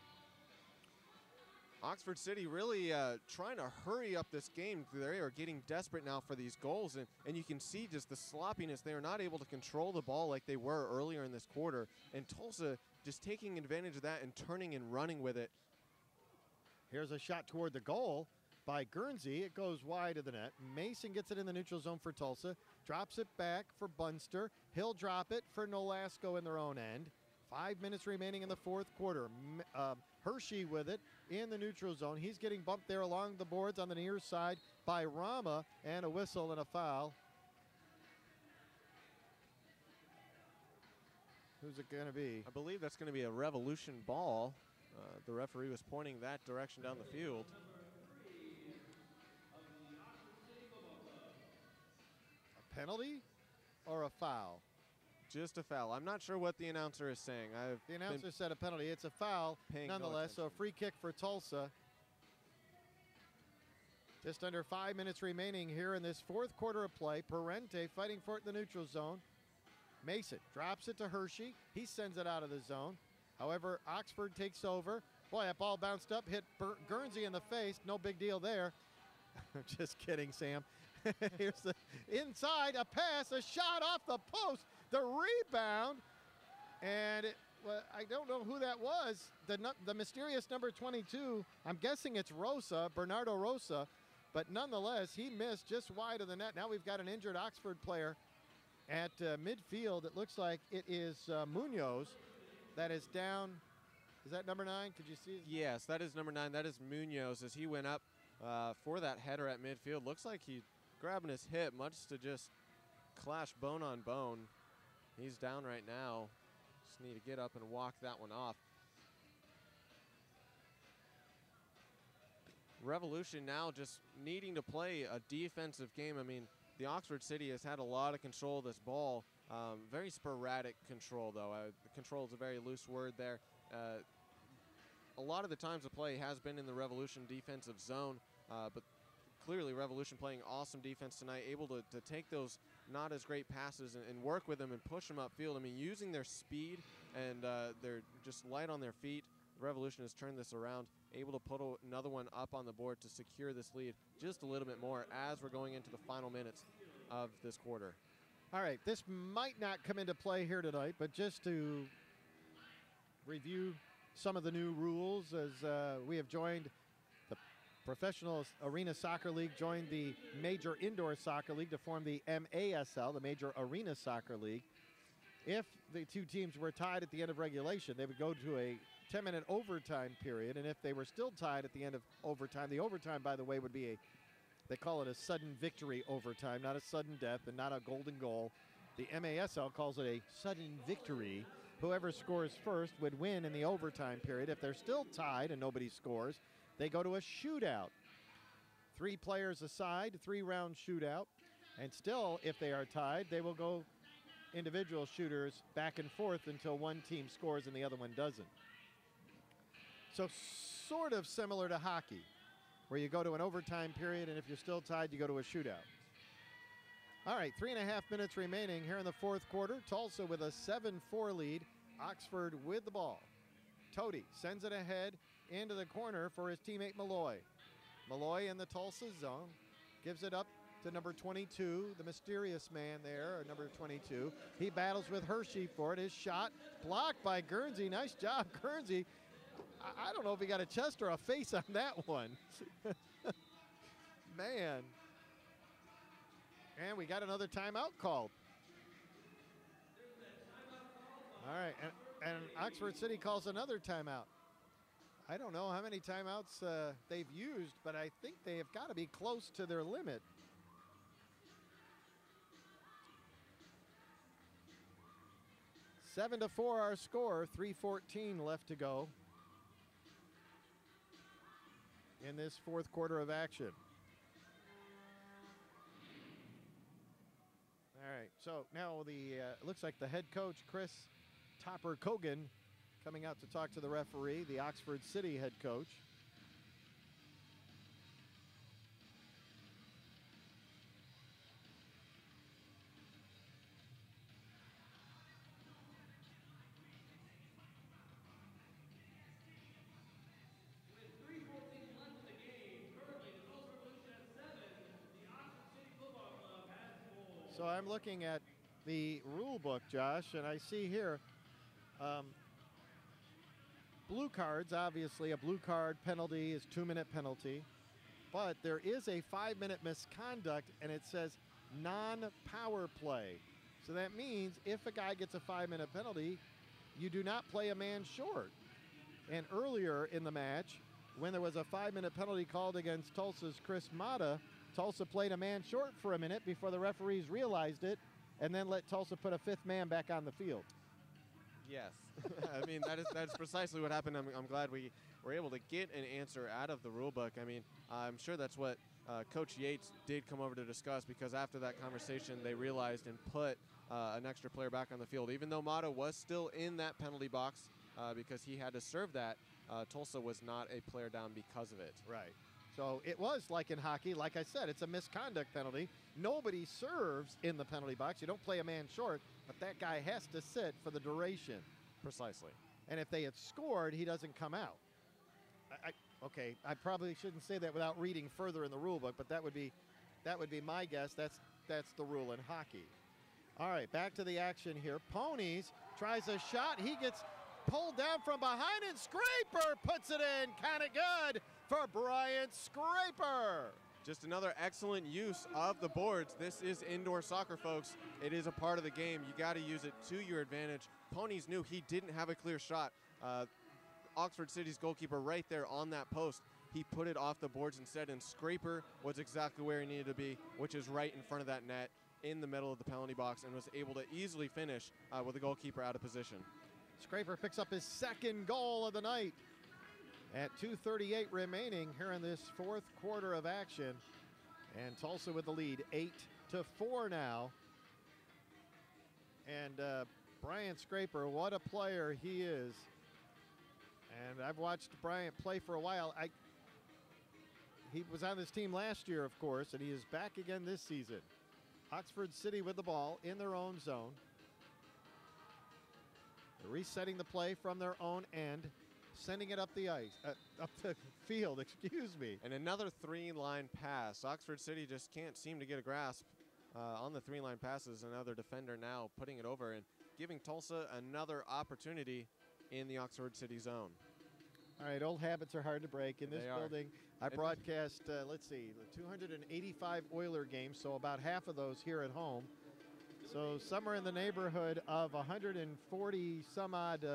Oxford City really trying to hurry up this game. They are getting desperate now for these goals, and you can see just the sloppiness. They are not able to control the ball like they were earlier in this quarter, and Tulsa just taking advantage of that and turning and running with it. Here's a shot toward the goal by Guernsey. It goes wide of the net. Mason gets it in the neutral zone for Tulsa, drops it back for Bunster. He'll drop it for Nolasco in their own end. 5 minutes remaining in the fourth quarter. Hershey with it in the neutral zone. He's getting bumped there along the boards on the near side by Rama, and a whistle and a foul. Who's it going to be? I believe that's going to be a Revolution ball. The referee was pointing that direction down the field. A penalty or a foul? Just a foul. I'm not sure what the announcer is saying. The announcer said a penalty. It's a foul nonetheless, so a free kick for Tulsa. Just under 5 minutes remaining here in this fourth quarter of play. Parente fighting for it in the neutral zone. Mason drops it to Hershey. He sends it out of the zone. However, Oxford takes over. Boy, that ball bounced up, hit Guernsey in the face. No big deal there. Just kidding, Sam. Here's the inside, a pass, a shot off the post, the rebound, and I don't know who that was. The mysterious number 22, I'm guessing it's Rosa, Bernardo Rosa, but nonetheless, he missed just wide of the net. Now we've got an injured Oxford player at midfield. It looks like it is Munoz that is down. Is that number 9? Could you see? Yes, that is number 9. That is Munoz as he went up for that header at midfield. Looks like he grabbing his hip, much to just clash bone on bone. He's down right now. Just need to get up and walk that one off. Revolution now just needing to play a defensive game. I mean, the Oxford City has had a lot of control of this ball. Very sporadic control, though. Control is a very loose word there. A lot of the times the play has been in the Revolution defensive zone, but clearly Revolution playing awesome defense tonight, able to take those not as great passes and work with them and push them upfield. I mean, using their speed and they're just light on their feet. Revolution has turned this around, able to put another one up on the board to secure this lead just a little bit more as we're going into the final minutes of this quarter. All right, this might not come into play here tonight, but just to review some of the new rules as we have joined the Professional Arena Soccer League, joined the Major Indoor Soccer League to form the MASL, the Major Arena Soccer League. If the two teams were tied at the end of regulation, they would go to a 10-minute overtime period, and if they were still tied at the end of overtime, the overtime, by the way, would be they call it a sudden victory overtime, not a sudden death and not a golden goal. The MASL calls it a sudden victory. Whoever scores first would win in the overtime period. If they're still tied and nobody scores, they go to a shootout. 3 players aside, 3-round shootout, and still, if they are tied, they will go individual shooters back and forth until one team scores and the other one doesn't. So sort of similar to hockey, where you go to an overtime period, and if you're still tied, you go to a shootout. All right, 3.5 minutes remaining here in the fourth quarter. Tulsa with a 7-4 lead. Oxford with the ball. Tody sends it ahead into the corner for his teammate Malloy. Malloy in the Tulsa zone. Gives it up to number 22, the mysterious man there, number 22. He battles with Hershey for it. His shot blocked by Guernsey. Nice job, Guernsey. I don't know if he got a chest or a face on that one. Man. And we got another timeout called. All right, and Oxford City calls another timeout. I don't know how many timeouts they've used, but I think they have got to be close to their limit. Seven to 4 our score, 3:14 left to go in this fourth quarter of action. All right, so now it looks like the head coach, Chris Topper Kogan, coming out to talk to the referee, the Oxford City head coach. So I'm looking at the rule book, Josh, and I see here blue cards. Obviously, a blue card penalty is 2-minute penalty, but there is a 5-minute misconduct, and it says non-power play. So that means if a guy gets a 5-minute penalty, you do not play a man short. And earlier in the match, when there was a 5-minute penalty called against Tulsa's Chris Mata, Tulsa played a man short for a minute before the referees realized it, and then let Tulsa put a 5th man back on the field. Yes. I mean, that is precisely what happened. I'm glad we were able to get an answer out of the rule book. I mean, I'm sure that's what Coach Yates did come over to discuss, because after that conversation, they realized and put an extra player back on the field. Even though Mata was still in that penalty box because he had to serve that, Tulsa was not a player down because of it. Right. So it was like in hockey. Like I said, it's a misconduct penalty. Nobody serves in the penalty box. You don't play a man short, but that guy has to sit for the duration. Precisely. And if they had scored, he doesn't come out. Okay, I probably shouldn't say that without reading further in the rule book, but that would be my guess. That's the rule in hockey. All right, back to the action here. Ponies tries a shot. He gets pulled down from behind, and Scraper puts it in. Kind of good for Bryant Scraper. Just another excellent use of the boards. This is indoor soccer, folks. It is a part of the game. You got to use it to your advantage. Ponies knew he didn't have a clear shot. Oxford City's goalkeeper right there on that post. He put it off the boards instead, and Scraper was exactly where he needed to be, which is right in front of that net in the middle of the penalty box, and was able to easily finish with the goalkeeper out of position. Scraper picks up his second goal of the night at 2:38 remaining here in this fourth quarter of action. And Tulsa with the lead, 8-4 now. And Bryant Scraper, what a player he is. And I've watched Bryant play for a while. He was on this team last year, of course, and he is back again this season. Oxford City with the ball in their own zone. They're resetting the play from their own end, sending it up the ice, up the field, excuse me. And another three-line pass. Oxford City just can't seem to get a grasp on the three-line passes. Another defender now putting it over and giving Tulsa another opportunity in the Oxford City zone. All right, old habits are hard to break. In this They are. building, I broadcast, let's see, 285 Oiler games, so about half of those here at home. So somewhere in the neighborhood of 140 some odd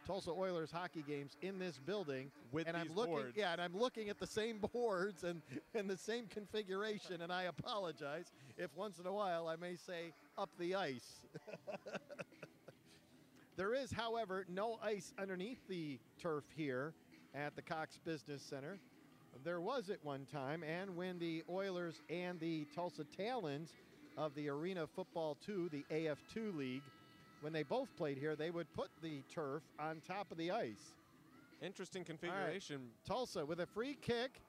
Tulsa Oilers hockey games in this building. With and these I'm looking, boards. yeah, and I'm looking at the same boards and the same configuration, and I apologize if once in a while I may say up the ice. There is, however, no ice underneath the turf here at the Cox Business Center. There was at one time, and when the Oilers and the Tulsa Talons of the Arena Football 2, the AF2 League, when they both played here, they would put the turf on top of the ice. Interesting configuration. Right. Tulsa with a free kick.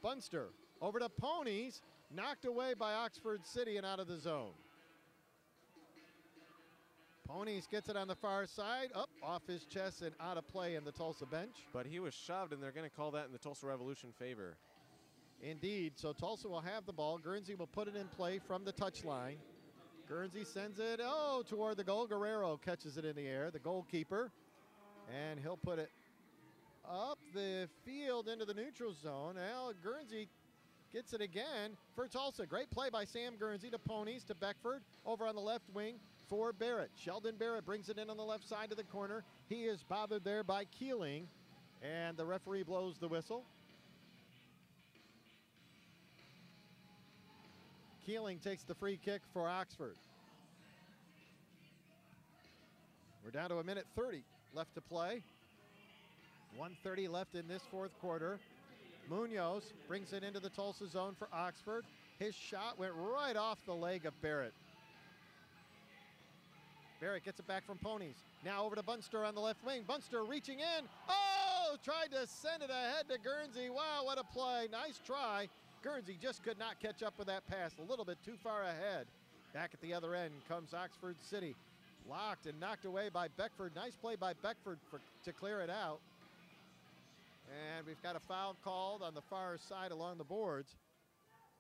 Bunster over to Ponies, knocked away by Oxford City and out of the zone. Ponies gets it on the far side, up off his chest and out of play in the Tulsa bench. But he was shoved, and they're going to call that in the Tulsa Revolution favor. Indeed, so Tulsa will have the ball. Guernsey will put it in play from the touchline. Guernsey sends it, toward the goal. Guerrero catches it in the air, the goalkeeper. And he'll put it up the field into the neutral zone. Now Guernsey gets it again for Tulsa. Great play by Sam Guernsey to Ponies, to Beckford, over on the left wing for Barrett. Sheldon Barrett brings it in on the left side of the corner. He is bothered there by Keeling, and the referee blows the whistle. Keeling takes the free kick for Oxford. We're down to 1:30 left to play. 1:30 left in this fourth quarter. Munoz brings it into the Tulsa zone for Oxford. His shot went right off the leg of Barrett. Barrett gets it back from Ponies. Now over to Bunster on the left wing. Bunster reaching in. Tried to send it ahead to Guernsey. Wow, what a play. Nice try. Guernsey just could not catch up with that pass. A little bit too far ahead. Back at the other end comes Oxford City. Blocked and knocked away by Beckford. Nice play by Beckford to clear it out. And we've got a foul called on the far side along the boards.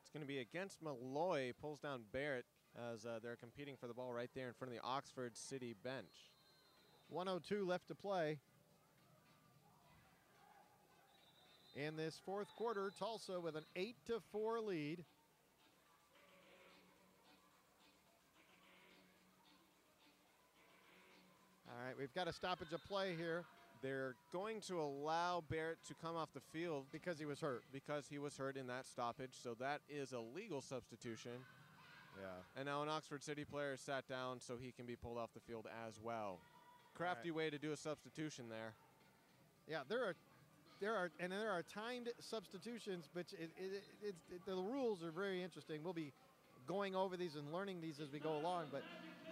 It's going to be against Malloy. Pulls down Barrett as they're competing for the ball right there in front of the Oxford City bench. 1:02 left to play. In this fourth quarter, Tulsa with an 8-4 lead. All right, we've got a stoppage of play here. They're going to allow Barrett to come off the field because he was hurt. Because he was hurt in that stoppage, so that is a legal substitution. Yeah. And now an Oxford City player sat down so he can be pulled off the field as well. Crafty way to do a substitution there. Yeah, there are timed substitutions, but the rules are very interesting. We'll be going over these and learning these as we go along, but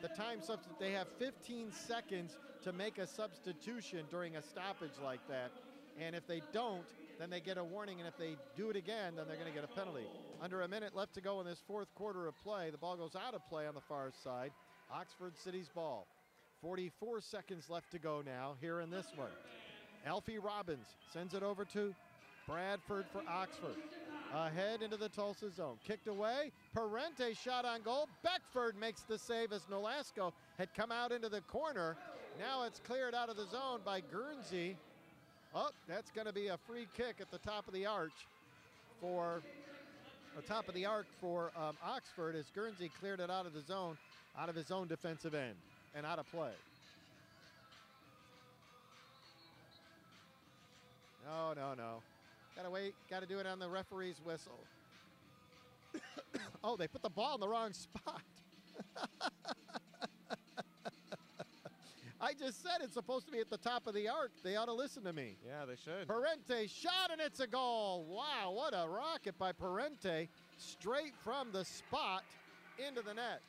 the time substitute, they have 15 seconds to make a substitution during a stoppage like that, and if they don't, then they get a warning, and if they do it again, then they're going to get a penalty. Under a minute left to go in this fourth quarter of play. The ball goes out of play on the far side. Oxford City's ball. 44 seconds left to go now here in this one. Alfie Robbins sends it over to Bradford for Oxford. Ahead into the Tulsa zone. Kicked away. Parente shot on goal. Beckford makes the save as Nolasco had come out into the corner. Now it's cleared out of the zone by Guernsey. Oh, that's going to be a free kick at the top of the arch for Oxford as Guernsey cleared it out of the zone, out of his own defensive end and out of play. No. Gotta wait, gotta do it on the referee's whistle. Oh, they put the ball in the wrong spot. I just said it's supposed to be at the top of the arc. They ought to listen to me. Yeah, they should. Parente shot, and it's a goal. Wow, what a rocket by Parente. Straight from the spot into the net.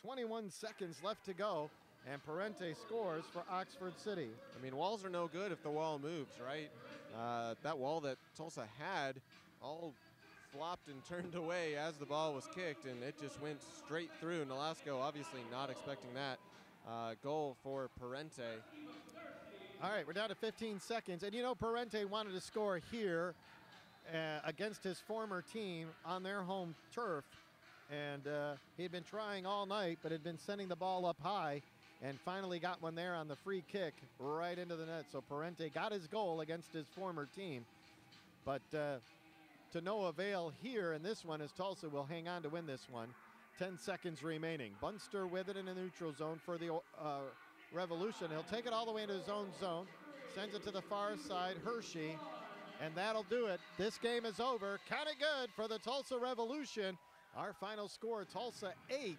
21 seconds left to go, and Parente scores for Oxford City. I mean, walls are no good if the wall moves, right? That wall that Tulsa had all flopped and turned away as the ball was kicked, and it just went straight through. Nolasco obviously not expecting that. Goal for Parente. All right, we're down to 15 seconds. And you know, Parente wanted to score here against his former team on their home turf. And he had been trying all night, but had been sending the ball up high and finally got one there on the free kick right into the net. So Parente got his goal against his former team. But to no avail here in this one, as Tulsa will hang on to win this one. 10 seconds remaining. Bunster with it in the neutral zone for the Revolution. He'll take it all the way into his own zone. Sends it to the far side, Hershey. And that'll do it. This game is over. Kind of good for the Tulsa Revolution. Our final score, Tulsa 8,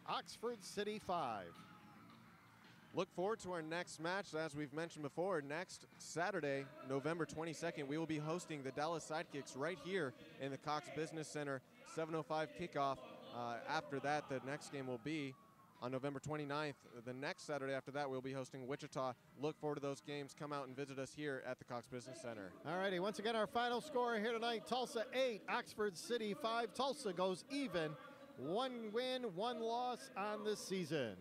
Oxford City 5. Look forward to our next match. As we've mentioned before, next Saturday, November 22nd, we will be hosting the Dallas Sidekicks right here in the Cox Business Center, 7:05 kickoff. After that, the next game will be on November 29th. The next Saturday after that, we'll be hosting Wichita. Look forward to those games. Come out and visit us here at the Cox Business Center. All righty, once again, our final score here tonight, Tulsa 8, Oxford City 5. Tulsa goes even. 1 win, 1 loss on this season.